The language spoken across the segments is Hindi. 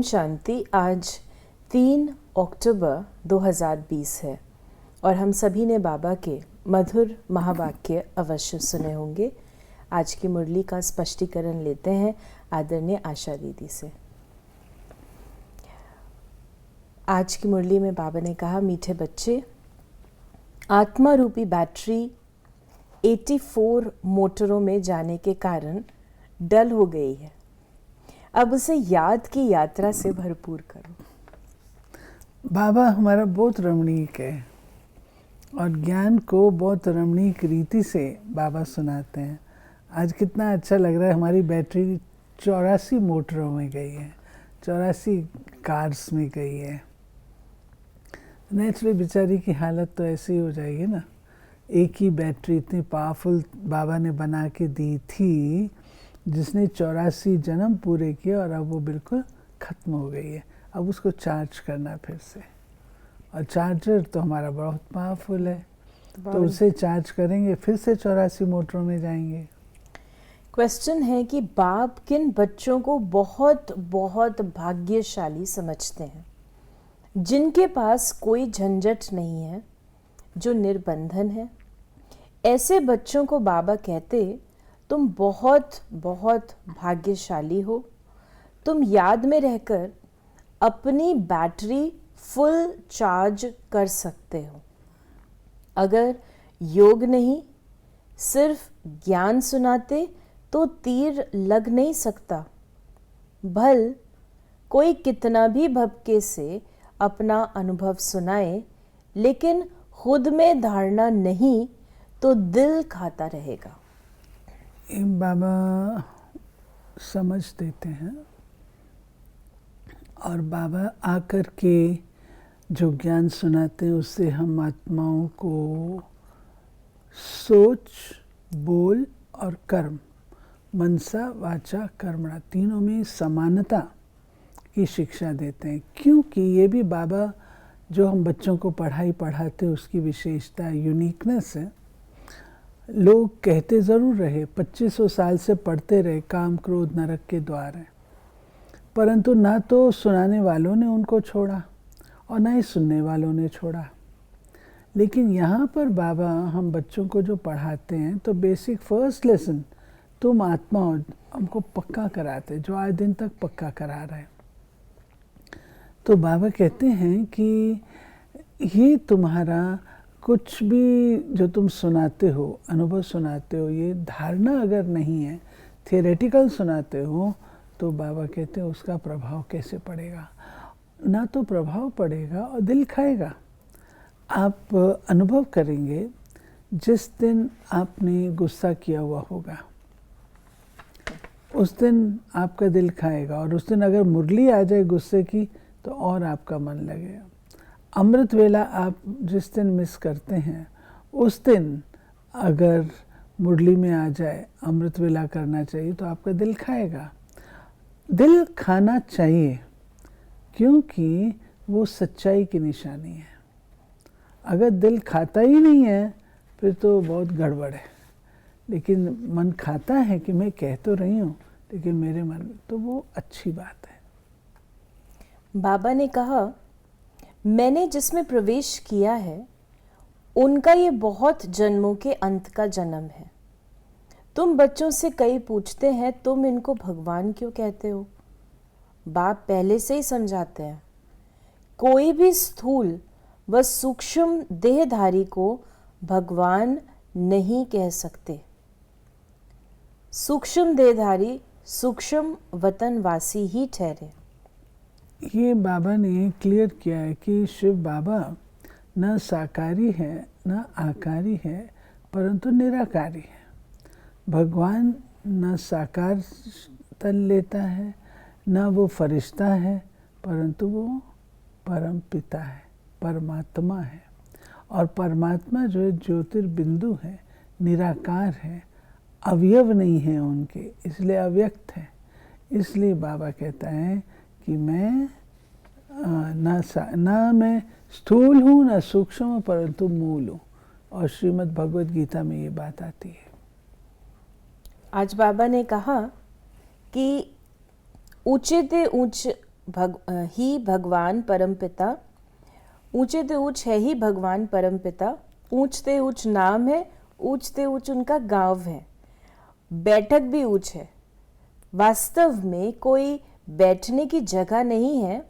शांति। आज 3 अक्टूबर 2020 है और हम सभी ने बाबा के मधुर महावाक्य अवश्य सुने होंगे। आज की मुरली का स्पष्टीकरण लेते हैं आदरणीय आशा दीदी से। आज की मुरली में बाबा ने कहा, मीठे बच्चे, आत्मा रूपी बैटरी 84 मोटरों में जाने के कारण डल हो गई है। अब उसे याद की यात्रा से भरपूर करो। बाबा हमारा बहुत रमणीक है और ज्ञान को बहुत रमणीक रीति से बाबा सुनाते हैं। आज कितना अच्छा लग रहा है, हमारी बैटरी 84 मोटरों में गई है, 84 कार्स में गई है। नेचुरली बेचारी की हालत तो ऐसी हो जाएगी ना। एक ही बैटरी इतनी पावरफुल बाबा ने बना के दी थी जिसने 84 जन्म पूरे किए और अब वो बिल्कुल ख़त्म हो गई है। अब उसको चार्ज करना फिर से, और चार्जर तो हमारा बहुत पावरफुल है, तो उसे चार्ज करेंगे फिर से 84 मोटरों में जाएंगे। क्वेश्चन है कि बाप किन बच्चों को बहुत बहुत भाग्यशाली समझते हैं, जिनके पास कोई झंझट नहीं है, जो निर्बंधन है। ऐसे बच्चों को बाबा कहते, तुम बहुत बहुत भाग्यशाली हो। तुम याद में रहकर अपनी बैटरी फुल चार्ज कर सकते हो। अगर योग नहीं, सिर्फ ज्ञान सुनाते तो तीर लग नहीं सकता। भल कोई कितना भी भपके से अपना अनुभव सुनाए, लेकिन खुद में धारणा नहीं तो दिल खाता रहेगा। बाबा समझ देते हैं और बाबा आकर के जो ज्ञान सुनाते हैं उससे हम आत्माओं को सोच, बोल और कर्म, मनसा वाचा कर्मणा, तीनों में समानता की शिक्षा देते हैं। क्योंकि ये भी बाबा जो हम बच्चों को पढ़ाई पढ़ाते हैं उसकी विशेषता, यूनिकनेस है। लोग कहते ज़रूर रहे, 2500 साल से पढ़ते रहे, काम क्रोध नरक के द्वार हैं, परंतु ना तो सुनाने वालों ने उनको छोड़ा और ना ही सुनने वालों ने छोड़ा। लेकिन यहाँ पर बाबा हम बच्चों को जो पढ़ाते हैं तो बेसिक फर्स्ट लेसन तुम आत्मा हो, हमको पक्का कराते, जो आज दिन तक पक्का करा रहे हैं। तो बाबा कहते हैं कि ये तुम्हारा कुछ भी जो तुम सुनाते हो, अनुभव सुनाते हो, ये धारणा अगर नहीं है, थियोरेटिकल सुनाते हो, तो बाबा कहते हैं उसका प्रभाव कैसे पड़ेगा। ना तो प्रभाव पड़ेगा और दिल खाएगा। आप अनुभव करेंगे जिस दिन आपने गुस्सा किया हुआ होगा उस दिन आपका दिल खाएगा, और उस दिन अगर मुरली आ जाए गुस्से की तो और आपका मन लगेगा। अमृत वेला आप जिस दिन मिस करते हैं उस दिन अगर मुरली में आ जाए अमृत वेला करना चाहिए तो आपका दिल खाएगा। दिल खाना चाहिए क्योंकि वो सच्चाई की निशानी है। अगर दिल खाता ही नहीं है फिर तो बहुत गड़बड़ है। लेकिन मन खाता है कि मैं कह तो रही हूँ लेकिन मेरे मन में, तो वो अच्छी बात है। बाबा ने कहा, मैंने जिसमें प्रवेश किया है उनका ये बहुत जन्मों के अंत का जन्म है। तुम बच्चों से कई पूछते हैं, तुम इनको भगवान क्यों कहते हो? बाप पहले से ही समझाते हैं, कोई भी स्थूल व सूक्ष्म देहधारी को भगवान नहीं कह सकते। सूक्ष्म देहधारी सूक्ष्म वतनवासी ही ठहरे। ये बाबा ने क्लियर किया है कि शिव बाबा न साकारी है न आकारी है, परंतु निराकारी है। भगवान न साकार तन लेता है न वो फरिश्ता है, परंतु वो परम पिता है, परमात्मा है। और परमात्मा जो है ज्योतिर्बिंदु है, निराकार है, अवयव नहीं है उनके, इसलिए अव्यक्त है। इसलिए बाबा कहता है कि मैं ना मैं स्थूल हूँ ना सूक्ष्म हूँ, परंतु मूल हूँ। और श्रीमद् भगवद गीता में ये बात आती है। आज बाबा ने कहा कि ऊंचे ते ऊंच ही भगवान परमपिता, ऊंचे ते ऊंच है ही भगवान परमपिता, ऊंचते ऊंच नाम है, ऊंचते ऊंच उनका गांव है, बैठक भी ऊंच है। वास्तव में कोई बैठने की जगह नहीं है।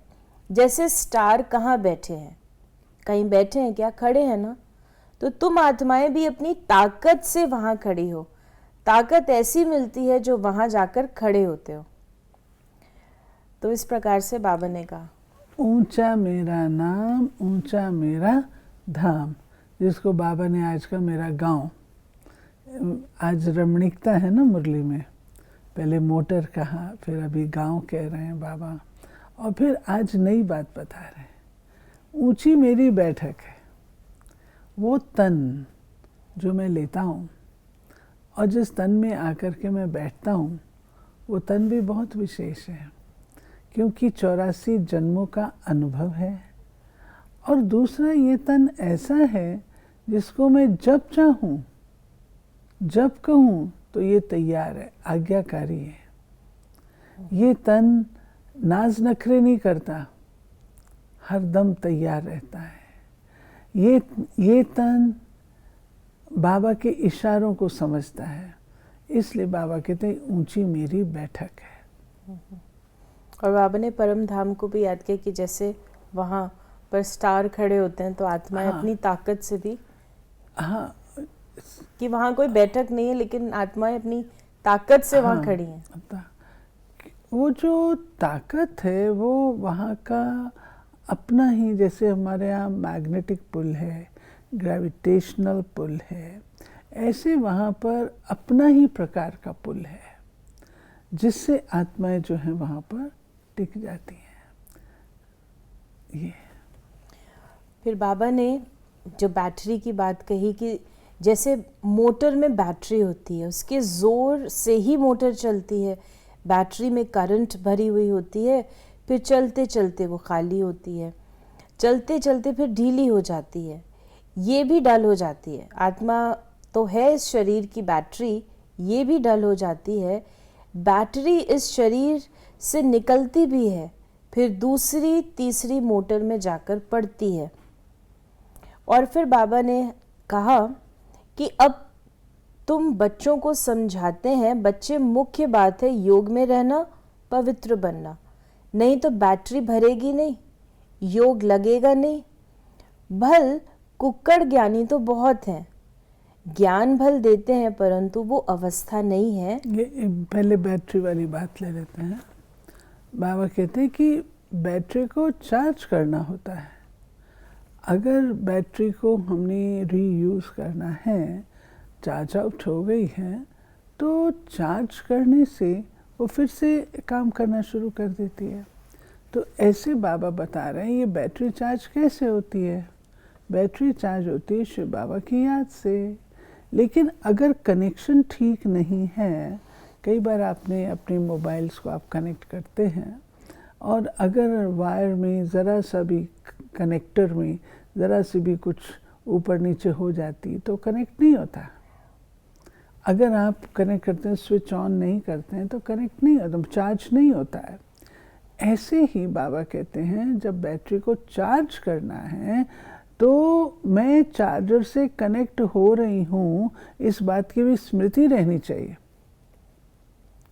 जैसे स्टार कहाँ बैठे हैं, कहीं बैठे हैं क्या? खड़े हैं ना। तो तुम आत्माएं भी अपनी ताकत से वहां खड़ी हो। ताकत ऐसी मिलती है जो वहां जाकर खड़े होते हो। तो इस प्रकार से बाबा ने कहा, ऊंचा मेरा नाम, ऊंचा मेरा धाम, जिसको बाबा ने आज का मेरा गांव, आज रमणीकता है ना मुरली में, पहले मोटर कहा, फिर अभी गांव कह रहे हैं बाबा, और फिर आज नई बात बता रहे हैं। ऊंची मेरी बैठक है, वो तन जो मैं लेता हूँ और जिस तन में आकर के मैं बैठता हूँ, वो तन भी बहुत विशेष है, क्योंकि 84 जन्मों का अनुभव है। और दूसरा, ये तन ऐसा है जिसको मैं जब चाहूँ, जब कहूँ तो ये तैयार है, आज्ञाकारी है। ये तन नाज नखरे नहीं करता, हर दम तैयार रहता है। ये तन बाबा के इशारों को समझता है, इसलिए बाबा कहते हैं ऊंची मेरी बैठक है। और बाबा ने परम धाम को भी याद किया कि जैसे वहाँ पर स्टार खड़े होते हैं, तो आत्माएं अपनी ताकत से भी, हाँ, कि वहाँ कोई बैठक नहीं है, लेकिन आत्माएं अपनी ताकत से वहाँ खड़ी हैं। वो जो ताकत है वो वहाँ का अपना ही, जैसे हमारे यहाँ मैग्नेटिक पुल है, ग्रेविटेशनल पुल है, ऐसे वहाँ पर अपना ही प्रकार का पुल है, जिससे आत्माएं जो हैं वहाँ पर टिक जाती हैं। ये फिर बाबा ने जो बैटरी की बात कही कि जैसे मोटर में बैटरी होती है, उसके ज़ोर से ही मोटर चलती है, बैटरी में करंट भरी हुई होती है, फिर चलते चलते वो खाली होती है, चलते चलते फिर ढीली हो जाती है, ये भी डल हो जाती है। आत्मा तो है इस शरीर की बैटरी, ये भी डल हो जाती है। बैटरी इस शरीर से निकलती भी है, फिर दूसरी तीसरी मोटर में जाकर पड़ती है। और फिर बाबा ने कहा कि अब तुम बच्चों को समझाते हैं, बच्चे मुख्य बात है योग में रहना, पवित्र बनना, नहीं तो बैटरी भरेगी नहीं, योग लगेगा नहीं। भल कुक्कड़ ज्ञानी तो बहुत हैं, ज्ञान भल देते हैं, परंतु वो अवस्था नहीं है। ये पहले बैटरी वाली बात ले लेते हैं। बाबा कहते हैं कि बैटरी को चार्ज करना होता है। अगर बैटरी को हमने रीयूज़ करना है, चार्ज आउट हो गई है, तो चार्ज करने से वो फिर से काम करना शुरू कर देती है। तो ऐसे बाबा बता रहे हैं ये बैटरी चार्ज कैसे होती है। बैटरी चार्ज होती है शिव बाबा की याद से। लेकिन अगर कनेक्शन ठीक नहीं है, कई बार आपने अपने मोबाइल्स को आप कनेक्ट करते हैं और अगर वायर में ज़रा सा भी, कनेक्टर में ज़रा सी भी कुछ ऊपर नीचे हो जाती तो कनेक्ट नहीं होता। अगर आप कनेक्ट करते हैं, स्विच ऑन नहीं करते हैं, तो कनेक्ट नहीं होता, चार्ज नहीं होता है। ऐसे ही बाबा कहते हैं जब बैटरी को चार्ज करना है तो मैं चार्जर से कनेक्ट हो रही हूँ, इस बात की भी स्मृति रहनी चाहिए,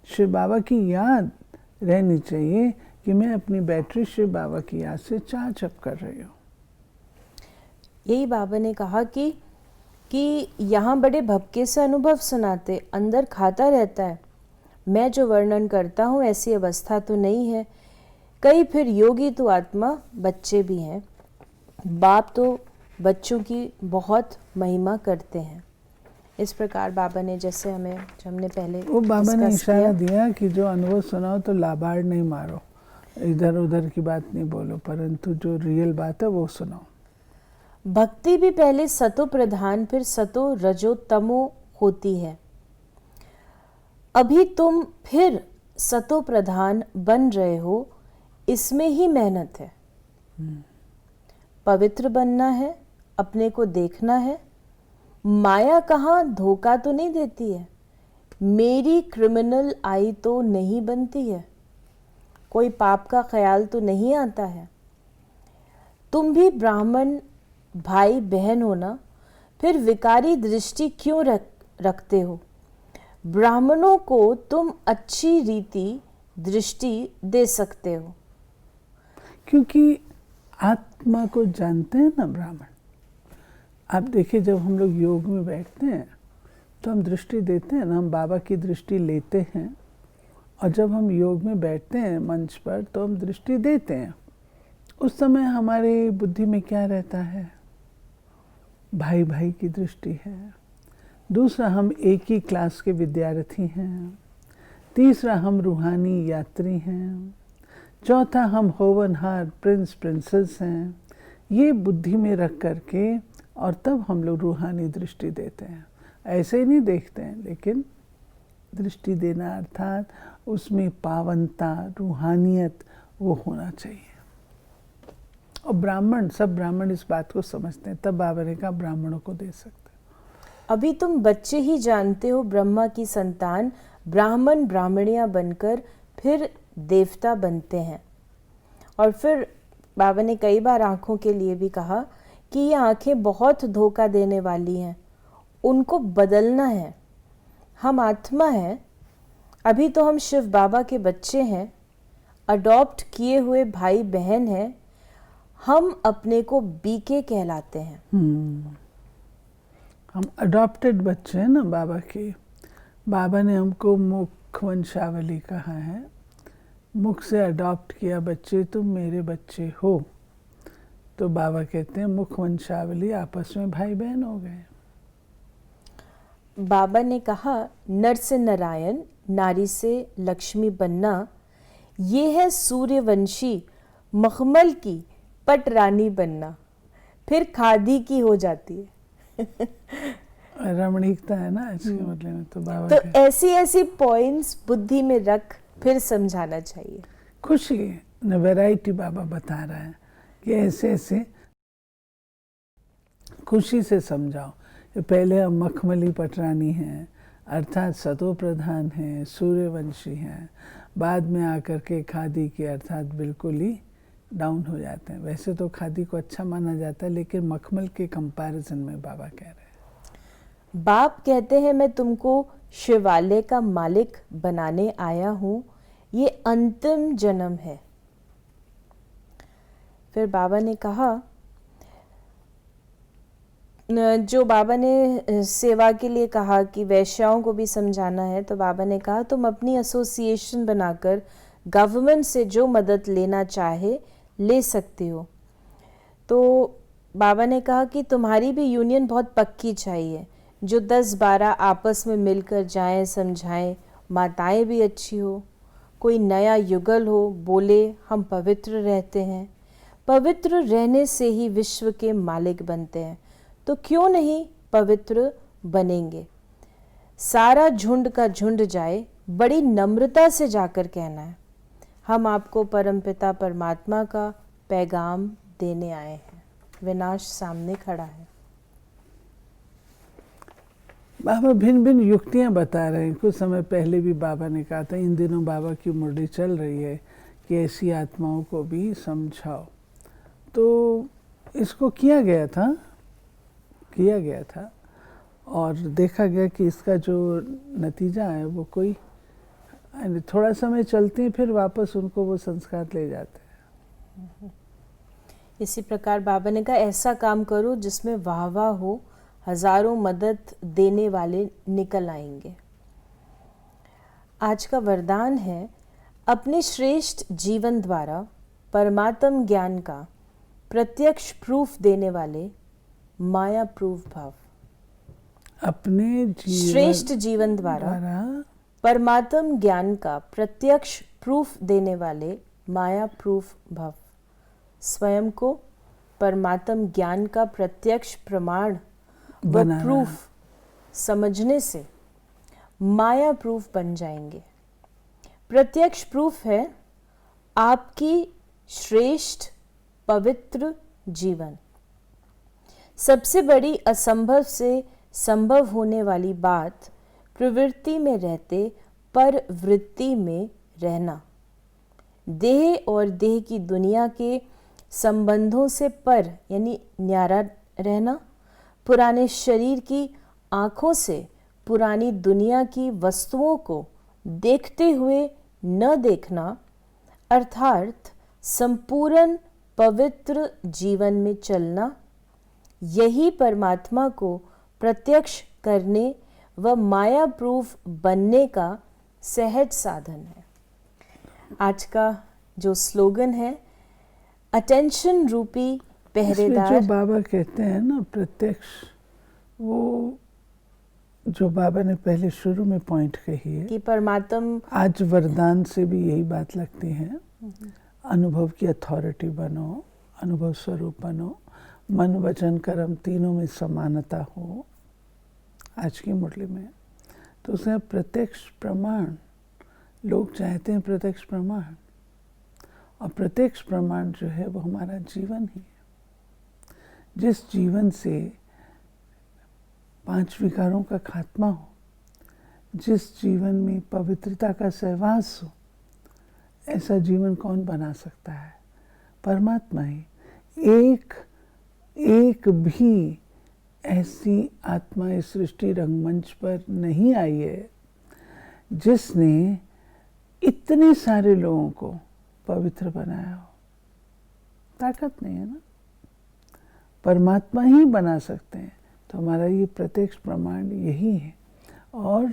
शिव बाबा की याद रहनी चाहिए कि मैं अपनी बैटरी शिव बाबा की याद से चार्ज अप कर रही हूँ। यही बाबा ने कहा कि यहाँ बड़े भपके से अनुभव सुनाते, अंदर खाता रहता है, मैं जो वर्णन करता हूँ ऐसी अवस्था तो नहीं है। कई फिर योगी तो आत्मा बच्चे भी हैं, बाप तो बच्चों की बहुत महिमा करते हैं। इस प्रकार बाबा ने, जैसे हमें, जो हमने पहले वो बाबा ने इशारा दिया कि जो अनुभव सुनाओ तो लाबाड़ नहीं मारो, इधर उधर की बात नहीं बोलो, परंतु जो रियल बात है वो सुनाओ। भक्ति भी पहले सतो प्रधान फिर सतो रजो तमो होती है। अभी तुम फिर सतो प्रधान बन रहे हो, इसमें ही मेहनत है। पवित्र बनना है, अपने को देखना है। माया कहाँ धोखा तो नहीं देती है, मेरी क्रिमिनल आई तो नहीं बनती है। कोई पाप का ख्याल तो नहीं आता है। तुम भी ब्राह्मण भाई बहन हो ना, फिर विकारी दृष्टि क्यों रखते हो? ब्राह्मणों को तुम अच्छी रीति दृष्टि दे सकते हो। क्योंकि आत्मा को जानते हैं ना ब्राह्मण। आप देखिए, जब हम लोग योग में बैठते हैं तो हम दृष्टि देते हैं ना, हम बाबा की दृष्टि लेते हैं। और जब हम योग में बैठते हैं मंच पर तो हम दृष्टि देते हैं। उस समय हमारे बुद्धि में क्या रहता है? भाई भाई की दृष्टि है। दूसरा, हम एक ही क्लास के विद्यार्थी हैं। तीसरा, हम रूहानी यात्री हैं। चौथा, हम होवनहार प्रिंस प्रिंसेस हैं। ये बुद्धि में रख करके और तब हम लोग रूहानी दृष्टि देते हैं। ऐसे ही नहीं देखते हैं, लेकिन दृष्टि देना अर्थात उसमें पावनता, रूहानियत वो होना चाहिए। और ब्राह्मण, सब ब्राह्मण इस बात को समझते हैं, तब बाबा ने कहा ब्राह्मणों को दे सकते। अभी तुम बच्चे ही जानते हो ब्रह्मा की संतान ब्राह्मण ब्राह्मणियां बनकर फिर देवता बनते हैं। और फिर बाबा ने कई बार आँखों के लिए भी कहा कि ये आँखें बहुत धोखा देने वाली हैं, उनको बदलना है। हम आत्मा हैं, अभी तो हम शिव बाबा के बच्चे हैं, अडॉप्ट किए हुए भाई बहन हैं। हम अपने को बीके कहलाते हैं। हम अडॉप्टेड बच्चे हैं ना बाबा के। बाबा ने हमको मुख वंशावली कहा है, मुख से अडॉप्ट किया, बच्चे तुम मेरे बच्चे हो। तो बाबा कहते हैं मुख वंशावली, आपस में भाई बहन हो गए। बाबा ने कहा नर से नारायण, नारी से लक्ष्मी बनना, ये है सूर्यवंशी मखमल की पटरानी बनना, फिर खादी की हो जाती है। रमणीकता है ना इसके मतलब में। तो बाबा तो ऐसी ऐसी पॉइंट्स बुद्धि में रख फिर समझाना चाहिए। खुशी न वैरायटी बाबा बता रहा है कि ऐसे ऐसे खुशी से समझाओ। पहले हम मखमली पटरानी हैं अर्थात सतो प्रधान हैं, सूर्यवंशी हैं, बाद में आकर के खादी के अर्थात बिल्कुल ही डाउन हो जाते हैं। वैसे तो खादी को अच्छा माना जाता है, लेकिन मखमल के कंपैरिजन में बाबा कह रहे हैं। बाप कहते हैं मैं तुमको शिवालय का मालिक बनाने आया हूँ, ये अंतिम जन्म है। फिर बाबा ने कहा, जो बाबा ने सेवा के लिए कहा कि वैश्याओं को भी समझाना है, तो बाबा ने कहा तुम अपनी एसोसिएशन बनाकर गवर्नमेंट से जो मदद लेना चाहे ले सकते हो। तो बाबा ने कहा कि तुम्हारी भी यूनियन बहुत पक्की चाहिए, जो 10-12 आपस में मिलकर जाएं, समझाएं, माताएं भी अच्छी हो, कोई नया युगल हो, बोले हम पवित्र रहते हैं। पवित्र रहने से ही विश्व के मालिक बनते हैं, तो क्यों नहीं पवित्र बनेंगे। सारा झुंड का झुंड जाए, बड़ी नम्रता से जाकर कहना है हम आपको परमपिता परमात्मा का पैगाम देने आए हैं। विनाश सामने खड़ा है। बाबा भिन्न भिन्न युक्तियां बता रहे हैं। कुछ समय पहले भी बाबा ने कहा था, इन दिनों बाबा की मुरली चल रही है कि ऐसी आत्माओं को भी समझाओ। तो इसको किया गया था और देखा गया कि इसका जो नतीजा है वो कोई थोड़ा समय चलते हैं, फिर वापस उनको वो संस्कार ले जाते हैं। इसी प्रकार बाबा ने कहा ऐसा काम करो जिसमें वाह वाह हो, हजारों मदद देने वाले निकल आएंगे। आज का वरदान है अपने श्रेष्ठ जीवन द्वारा परमात्म ज्ञान का प्रत्यक्ष प्रूफ देने वाले माया प्रूफ भाव। अपने श्रेष्ठ जीवन द्वारा परमात्म ज्ञान का प्रत्यक्ष प्रूफ देने वाले माया प्रूफ भाव। स्वयं को परमात्म ज्ञान का प्रत्यक्ष प्रमाण व प्रूफ समझने से माया प्रूफ बन जाएंगे। प्रत्यक्ष प्रूफ है आपकी श्रेष्ठ पवित्र जीवन। सबसे बड़ी असंभव से संभव होने वाली बात प्रवृत्ति में रहते पर वृत्ति में रहना। देह और देह की दुनिया के संबंधों से पर यानी न्यारा रहना, पुराने शरीर की आँखों से पुरानी दुनिया की वस्तुओं को देखते हुए न देखना, अर्थात संपूर्ण पवित्र जीवन में चलना, यही परमात्मा को प्रत्यक्ष करने व माया प्रूफ बनने का सहज साधन है। आज का जो स्लोगन है, अटेंशन रूपी पहरेदार। जो बाबा कहते हैं ना प्रत्यक्ष, वो जो बाबा ने पहले शुरू में पॉइंट कही है कि परमात्मा, आज वरदान से भी यही बात लगती है, अनुभव की अथॉरिटी बनो, अनुभव स्वरूप बनो, मन वचन कर्म तीनों में समानता हो। आज की मुरली में तो उसमें प्रत्यक्ष प्रमाण, लोग चाहते हैं प्रत्यक्ष प्रमाण, और प्रत्यक्ष प्रमाण जो है वो हमारा जीवन ही है। जिस जीवन से 5 विकारों का खात्मा हो, जिस जीवन में पवित्रता का सहवास हो, ऐसा जीवन कौन बना सकता है? परमात्मा ही। एक भी ऐसी आत्मा इस सृष्टि रंगमंच पर नहीं आई है जिसने इतने सारे लोगों को पवित्र बनाया हो। ताकत नहीं है ना, परमात्मा ही बना सकते हैं। तो हमारा ये प्रत्यक्ष प्रमाण यही है। और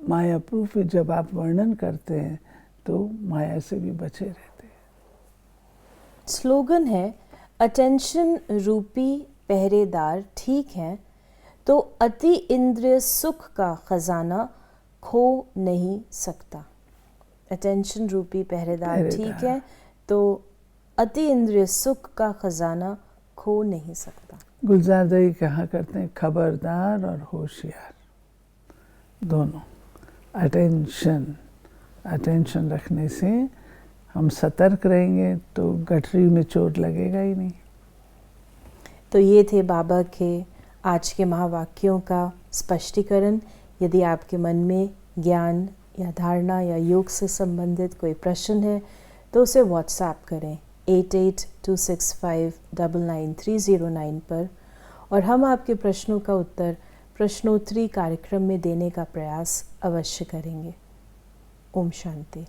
माया प्रूफ जब आप वर्णन करते हैं तो माया से भी बचे रहते हैं। स्लोगन है, अटेंशन रूपी पहरेदार ठीक है तो अति इंद्रिय सुख का खजाना खो नहीं सकता। अटेंशन रूपी पहरेदार ठीक है तो अति इंद्रिय सुख का खजाना खो नहीं सकता। गुलजार दई कहा करते हैं, खबरदार और होशियार दोनों। अटेंशन रखने से हम सतर्क रहेंगे तो गठरी में चोट लगेगा ही नहीं। तो ये थे बाबा के आज के महावाक्यों का स्पष्टीकरण। यदि आपके मन में ज्ञान या धारणा या योग से संबंधित कोई प्रश्न है तो उसे व्हाट्सएप करें 8826599309 पर, और हम आपके प्रश्नों का उत्तर प्रश्नोत्तरी कार्यक्रम में देने का प्रयास अवश्य करेंगे। ओम शांति।